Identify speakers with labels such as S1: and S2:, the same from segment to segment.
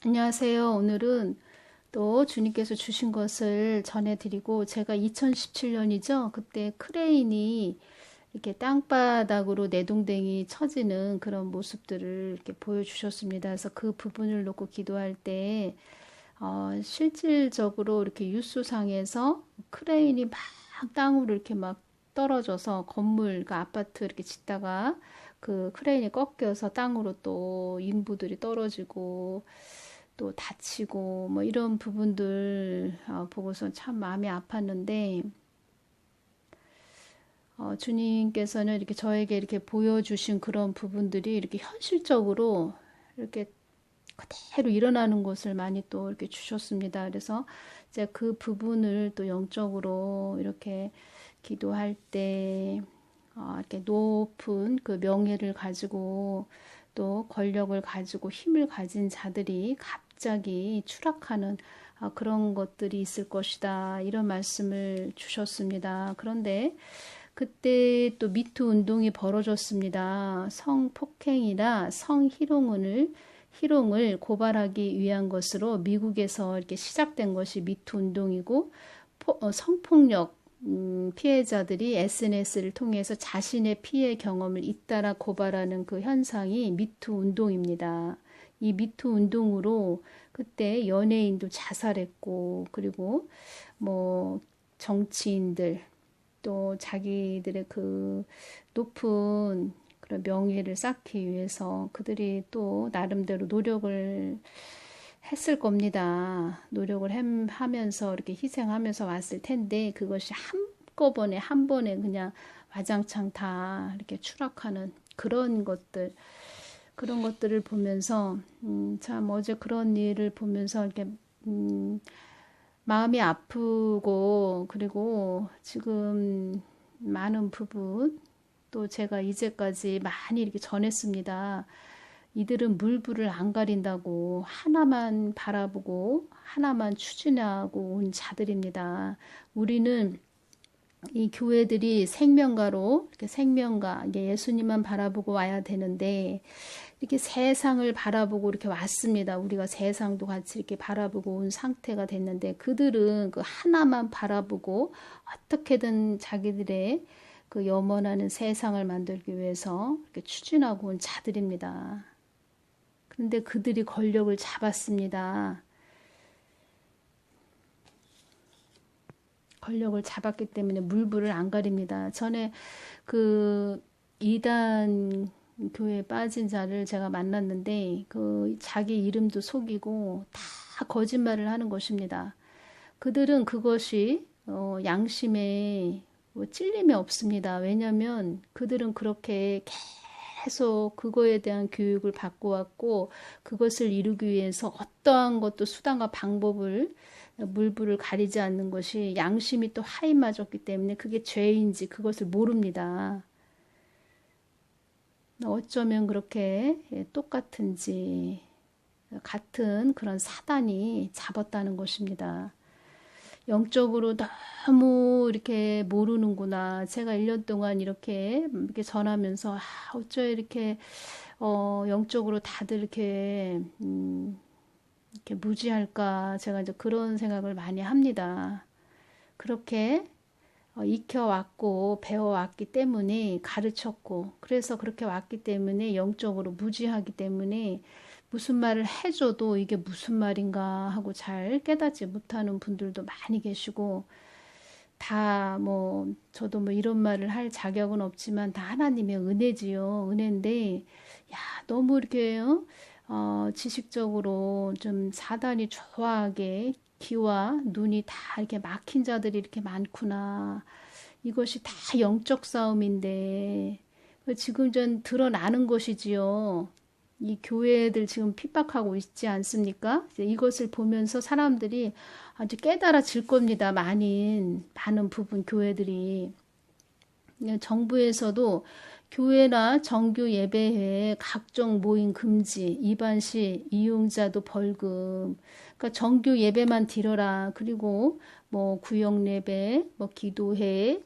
S1: 안녕하세요. 오늘은 또 주님께서 주신 것을 전해드리고, 제가 2017년이죠. 그때 크레인이 이렇게 땅바닥으로 내동댕이 쳐지는 그런 모습들을 이렇게 보여주셨습니다. 그래서 그 부분을 놓고 기도할 때, 실질적으로 이렇게 뉴스상에서 크레인이 막 땅으로 이렇게 막 떨어져서 건물, 그 아파트 이렇게 짓다가 그 크레인이 꺾여서 땅으로 또 인부들이 떨어지고 또 다치고 뭐 이런 부분들 보고서 참 마음이 아팠는데, 주님께서는 이렇게 저에게 이렇게 보여주신 그런 부분들이 이렇게 현실적으로 이렇게 그대로 일어나는 것을 많이 또 이렇게 주셨습니다. 그래서 이제 그 부분을 또 영적으로 이렇게 기도할 때 이렇게 높은 그 명예를 가지고 또 권력을 가지고 힘을 가진 자들이 갑자기 추락하는 그런 것들이 있을 것이다. 이런 말씀을 주셨습니다. 그런데 그때 또 미투 운동이 벌어졌습니다. 성폭행이나 희롱을 고발하기 위한 것으로 미국에서 이렇게 시작된 것이 미투 운동이고, 성폭력 피해자들이 SNS를 통해서 자신의 피해 경험을 잇따라 고발하는 그 현상이 미투 운동입니다. 이 미투 운동으로 그때 연예인도 자살했고, 그리고 뭐 정치인들 또 자기들의 그 높은 그런 명예를 쌓기 위해서 그들이 또 나름대로 노력을 했을 겁니다. 노력을 하면서 이렇게 희생하면서 왔을 텐데, 그것이 한꺼번에 한 번에 그냥 와장창 다 이렇게 추락하는 그런 것들을 보면서 참 어제 그런 일을 보면서 이렇게 마음이 아프고, 그리고 지금 많은 부분 또 제가 이제까지 많이 이렇게 전했습니다. 이들은 물불을 안 가린다고 하나만 바라보고 하나만 추진하고 온 자들입니다. 우리는 이 교회들이 생명가로 이렇게 생명가 예수님만 바라보고 와야 되는데, 이렇게 세상을 바라보고 이렇게 왔습니다. 우리가 세상도 같이 이렇게 바라보고 온 상태가 됐는데, 그들은 그 하나만 바라보고 어떻게든 자기들의 그 염원하는 세상을 만들기 위해서 이렇게 추진하고 온 자들입니다. 그런데 그들이 권력을 잡았습니다. 권력을 잡았기 때문에 물불을 안 가립니다. 전에 그 이단 교회에 빠진 자를 제가 만났는데, 그 자기 이름도 속이고 다 거짓말을 하는 것입니다. 그들은 그것이 양심에 뭐 찔림이 없습니다. 왜냐하면 그들은 그렇게 계속 그거에 대한 교육을 받고 왔고, 그것을 이루기 위해서 어떠한 것도 수단과 방법을 물불을 가리지 않는 것이 양심이 또 하이 맞았기 때문에 그게 죄인지 그것을 모릅니다. 어쩌면 그렇게 똑같은지, 같은 그런 사단이 잡았다는 것입니다. 영적으로 너무 이렇게 모르는구나. 제가 1년 동안 이렇게 전하면서 어쩌 이렇게 영적으로 다들 이렇게 무지할까. 제가 이제 그런 생각을 많이 합니다. 그렇게 익혀왔고 배워왔기 때문에, 가르쳤고 그래서 그렇게 왔기 때문에 영적으로 무지하기 때문에 무슨 말을 해줘도 이게 무슨 말인가 하고 잘 깨닫지 못하는 분들도 많이 계시고, 다 뭐 저도 뭐 이런 말을 할 자격은 없지만 다 하나님의 은혜지요. 은혜인데, 야, 너무 이렇게 지식적으로 좀 사단이 좋아하게 귀와 눈이 다 이렇게 막힌 자들이 이렇게 많구나. 이것이 다 영적 싸움인데 지금 전 드러나는 것이지요. 이 교회들 지금 핍박하고 있지 않습니까? 이제 이것을 보면서 사람들이 아주 깨달아질 겁니다. 많은 부분 교회들이. 정부에서도 교회나 정규 예배회 각종 모임 금지, 입안 시 이용자도 벌금. 그러니까 정규 예배만 드려라. 그리고 뭐 구역 예배, 뭐 기도회,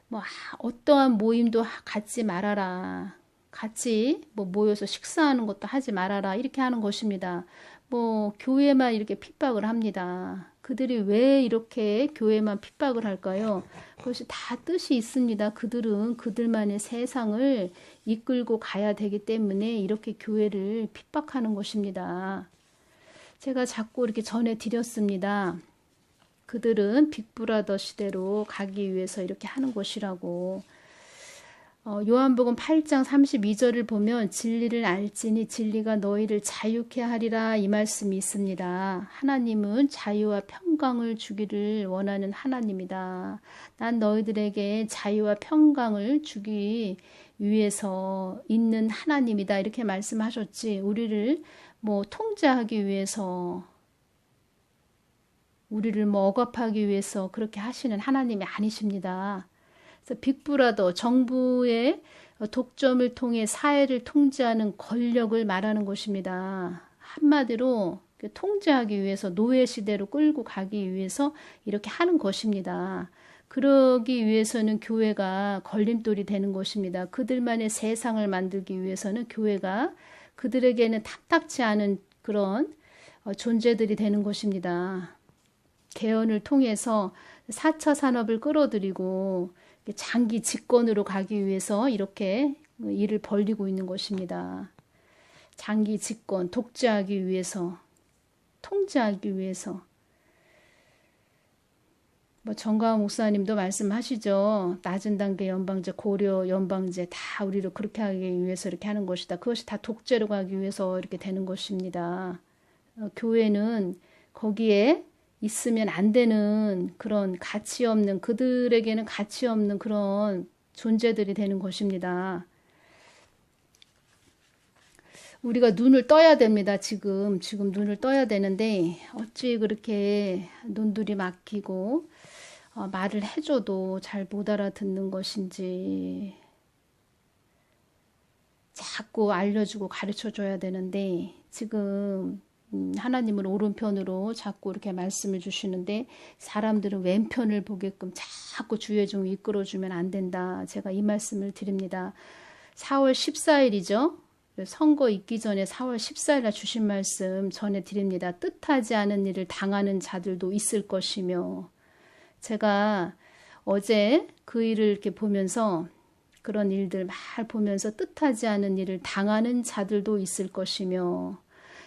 S1: 뭐 어떠한 모임도 갖지 말아라. 같이 뭐 모여서 식사하는 것도 하지 말아라. 이렇게 하는 것입니다. 뭐 교회만 이렇게 핍박을 합니다. 그들이 왜 이렇게 교회만 핍박을 할까요? 그것이 다 뜻이 있습니다. 그들은 그들만의 세상을 이끌고 가야 되기 때문에 이렇게 교회를 핍박하는 것입니다. 제가 자꾸 이렇게 전해 드렸습니다. 그들은 빅브라더 시대로 가기 위해서 이렇게 하는 것이라고. 요한복음 8장 32절을 보면 진리를 알지니 진리가 너희를 자유케 하리라 이 말씀이 있습니다. 하나님은 자유와 평강을 주기를 원하는 하나님이다. 난 너희들에게 자유와 평강을 주기 위해서 있는 하나님이다. 이렇게 말씀하셨지. 우리를 뭐 통제하기 위해서, 우리를 뭐 억압하기 위해서 그렇게 하시는 하나님이 아니십니다. 그래서 빅브라더, 정부의 독점을 통해 사회를 통제하는 권력을 말하는 것입니다. 한마디로 통제하기 위해서, 노예 시대로 끌고 가기 위해서 이렇게 하는 것입니다. 그러기 위해서는 교회가 걸림돌이 되는 것입니다. 그들만의 세상을 만들기 위해서는 교회가 그들에게는 탐탁치 않은 그런 존재들이 되는 것입니다. 개헌을 통해서 4차 산업을 끌어들이고 장기 집권으로 가기 위해서 이렇게 일을 벌이고 있는 것입니다. 장기 집권, 독재하기 위해서, 통제하기 위해서. 뭐 정가원 목사님도 말씀하시죠. 낮은 단계 연방제, 고려 연방제 다 우리를 그렇게 하기 위해서 이렇게 하는 것이다. 그것이 다 독재로 가기 위해서 이렇게 되는 것입니다. 교회는 거기에 있으면 안 되는 그런 가치 없는, 그들에게는 가치 없는 그런 존재들이 되는 것입니다. 우리가 눈을 떠야 됩니다. 지금 눈을 떠야 되는데 어찌 그렇게 눈들이 막히고 말을 해줘도 잘 못 알아듣는 것인지 자꾸 알려주고 가르쳐줘야 되는데 지금 하나님은 오른편으로 자꾸 이렇게 말씀을 주시는데 사람들은 왼편을 보게끔 자꾸 주의 종이 이끌어주면 안 된다. 제가 이 말씀을 드립니다. 4월 14일이죠. 선거 있기 전에 4월 14일에 주신 말씀 전해드립니다. 뜻하지 않은 일을 당하는 자들도 있을 것이며, 제가 어제 그 일을 이렇게 보면서 그런 일들 막 보면서 뜻하지 않은 일을 당하는 자들도 있을 것이며,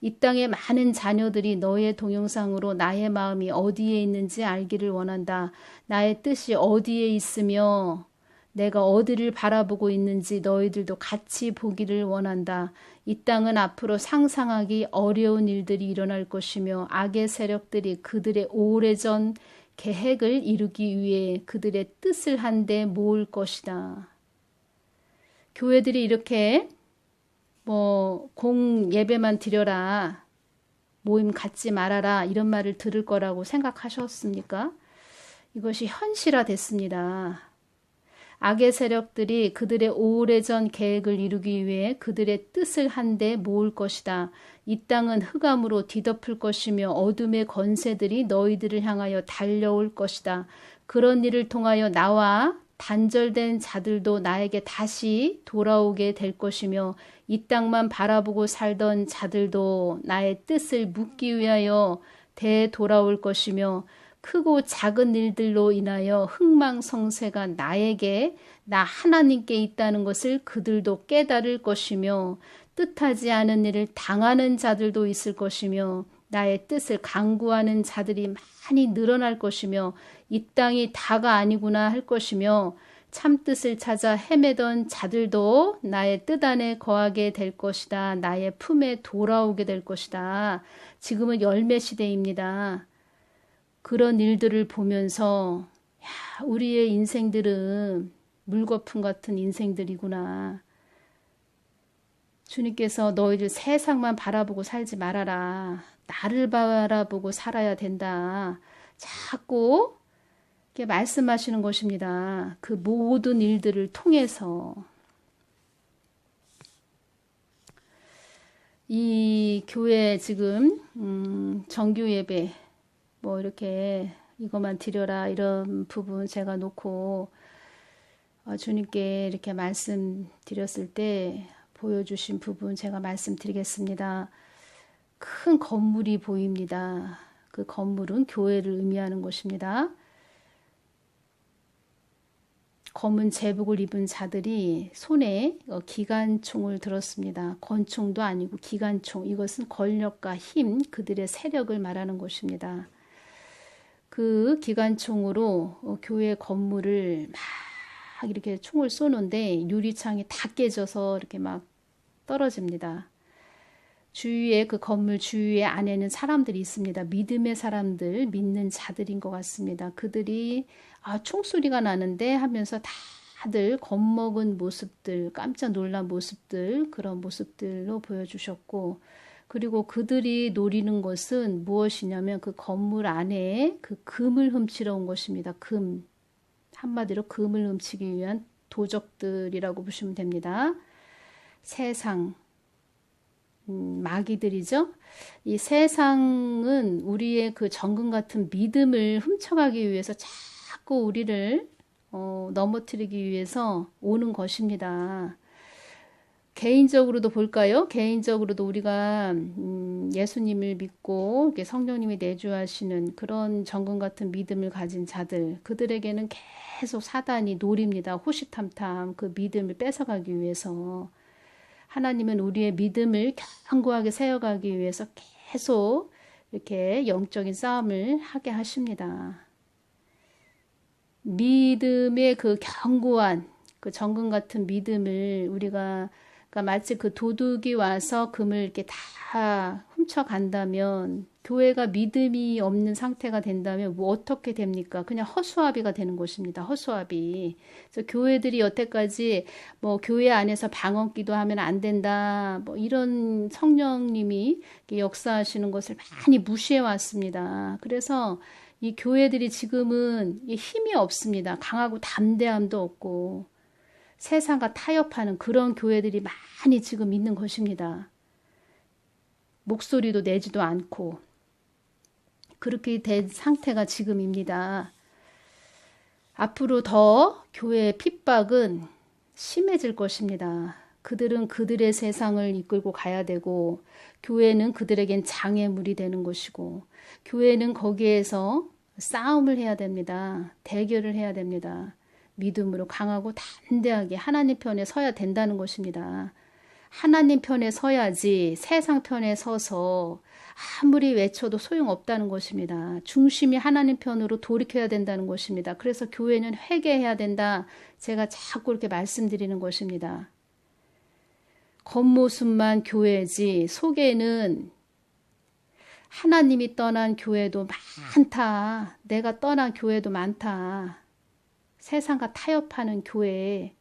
S1: 이 땅의 많은 자녀들이 너의 동영상으로 나의 마음이 어디에 있는지 알기를 원한다. 나의 뜻이 어디에 있으며 내가 어디를 바라보고 있는지 너희들도 같이 보기를 원한다. 이 땅은 앞으로 상상하기 어려운 일들이 일어날 것이며 악의 세력들이 그들의 오래전 계획을 이루기 위해 그들의 뜻을 한데 모을 것이다. 교회들이 이렇게 공 예배만 드려라, 모임 갖지 말아라 이런 말을 들을 거라고 생각하셨습니까? 이것이 현실화 됐습니다. 악의 세력들이 그들의 오래전 계획을 이루기 위해 그들의 뜻을 한데 모을 것이다. 이 땅은 흑암으로 뒤덮을 것이며 어둠의 권세들이 너희들을 향하여 달려올 것이다. 그런 일을 통하여 나와 단절된 자들도 나에게 다시 돌아오게 될 것이며 이 땅만 바라보고 살던 자들도 나의 뜻을 묻기 위하여 되돌아올 것이며 크고 작은 일들로 인하여 흥망성쇠가 나 하나님께 있다는 것을 그들도 깨달을 것이며 뜻하지 않은 일을 당하는 자들도 있을 것이며 나의 뜻을 강구하는 자들이 많이 늘어날 것이며 이 땅이 다가 아니구나 할 것이며 참뜻을 찾아 헤매던 자들도 나의 뜻 안에 거하게 될 것이다. 나의 품에 돌아오게 될 것이다. 지금은 열매 시대입니다. 그런 일들을 보면서 우리의 인생들은 물거품 같은 인생들이구나. 주님께서 너희들 세상만 바라보고 살지 말아라. 나를 바라보고 살아야 된다. 자꾸 이렇게 말씀하시는 것입니다. 그 모든 일들을 통해서. 이 교회 지금 정규 예배 이렇게 이것만 드려라 이런 부분 제가 놓고 주님께 이렇게 말씀드렸을 때 보여주신 부분 제가 말씀드리겠습니다. 큰 건물이 보입니다. 그 건물은 교회를 의미하는 것입니다. 검은 제복을 입은 자들이 손에 기관총을 들었습니다. 권총도 아니고 기관총. 이것은 권력과 힘, 그들의 세력을 말하는 것입니다. 그 기관총으로 교회 건물을 막 이렇게 총을 쏘는데 유리창이 다 깨져서 이렇게 막 떨어집니다. 주위에 그 건물 주위에 안에는 사람들이 있습니다. 믿음의 사람들, 믿는 자들인 것 같습니다. 그들이 총소리가 나는데 하면서 다들 겁먹은 모습들, 깜짝 놀란 모습들, 그런 모습들로 보여주셨고, 그리고 그들이 노리는 것은 무엇이냐면 그 건물 안에 그 금을 훔치러 온 것입니다. 금. 한마디로 금을 훔치기 위한 도적들이라고 보시면 됩니다. 세상. 마귀들이죠. 이 세상은 우리의 그 정금 같은 믿음을 훔쳐가기 위해서 자꾸 우리를 넘어뜨리기 위해서 오는 것입니다. 개인적으로도 볼까요? 개인적으로도 우리가 예수님을 믿고 이렇게 성령님이 내주하시는 그런 정금 같은 믿음을 가진 자들, 그들에게는 계속 사단이 노립니다. 호시탐탐 그 믿음을 뺏어가기 위해서. 하나님은 우리의 믿음을 견고하게 세워가기 위해서 계속 이렇게 영적인 싸움을 하게 하십니다. 믿음의 그 견고한 그 정금 같은 믿음을 우리가 그러니까 마치 그 도둑이 와서 금을 이렇게 다 훔쳐간다면 교회가 믿음이 없는 상태가 된다면 뭐 어떻게 됩니까? 그냥 허수아비가 되는 것입니다. 허수아비. 그래서 교회들이 여태까지 뭐 교회 안에서 방언기도 하면 안 된다. 뭐 이런 성령님이 역사하시는 것을 많이 무시해 왔습니다. 그래서 이 교회들이 지금은 힘이 없습니다. 강하고 담대함도 없고 세상과 타협하는 그런 교회들이 많이 지금 있는 것입니다. 목소리도 내지도 않고 그렇게 된 상태가 지금입니다. 앞으로 더 교회의 핍박은 심해질 것입니다. 그들은 그들의 세상을 이끌고 가야 되고 교회는 그들에겐 장애물이 되는 것이고 교회는 거기에서 싸움을 해야 됩니다. 대결을 해야 됩니다. 믿음으로 강하고 담대하게 하나님 편에 서야 된다는 것입니다. 하나님 편에 서야지 세상 편에 서서 아무리 외쳐도 소용없다는 것입니다. 중심이 하나님 편으로 돌이켜야 된다는 것입니다. 그래서 교회는 회개해야 된다. 제가 자꾸 이렇게 말씀드리는 것입니다. 겉모습만 교회지 속에는 하나님이 떠난 교회도 많다. 내가 떠난 교회도 많다. 세상과 타협하는 교회,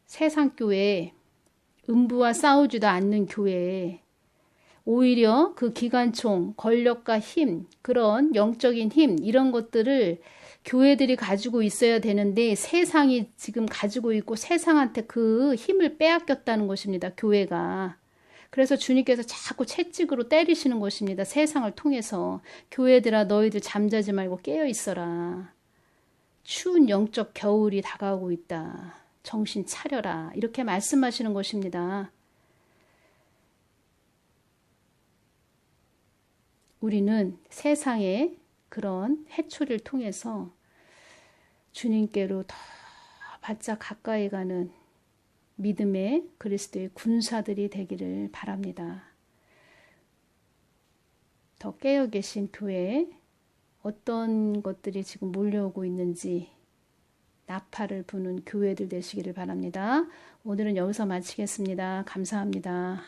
S1: 세상 교회, 음부와 싸우지도 않는 교회, 오히려 그 기관총, 권력과 힘, 그런 영적인 힘, 이런 것들을 교회들이 가지고 있어야 되는데 세상이 지금 가지고 있고 세상한테 그 힘을 빼앗겼다는 것입니다. 교회가. 그래서 주님께서 자꾸 채찍으로 때리시는 것입니다. 세상을 통해서. 교회들아 너희들 잠자지 말고 깨어 있어라. 추운 영적 겨울이 다가오고 있다. 정신 차려라. 이렇게 말씀하시는 것입니다. 우리는 세상의 그런 해초를 통해서 주님께로 더 바짝 가까이 가는 믿음의 그리스도의 군사들이 되기를 바랍니다. 더 깨어 계신 교회에 어떤 것들이 지금 몰려오고 있는지 나팔을 부는 교회들 되시기를 바랍니다. 오늘은 여기서 마치겠습니다. 감사합니다.